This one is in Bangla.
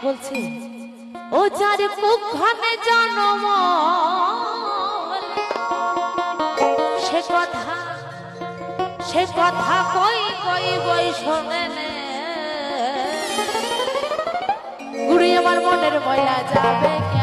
বলছে ও যার কুক্ষণে জন্ম সে কথা কই কই বই শোনে গুড়ি আমার মনের ময়লা যাবে।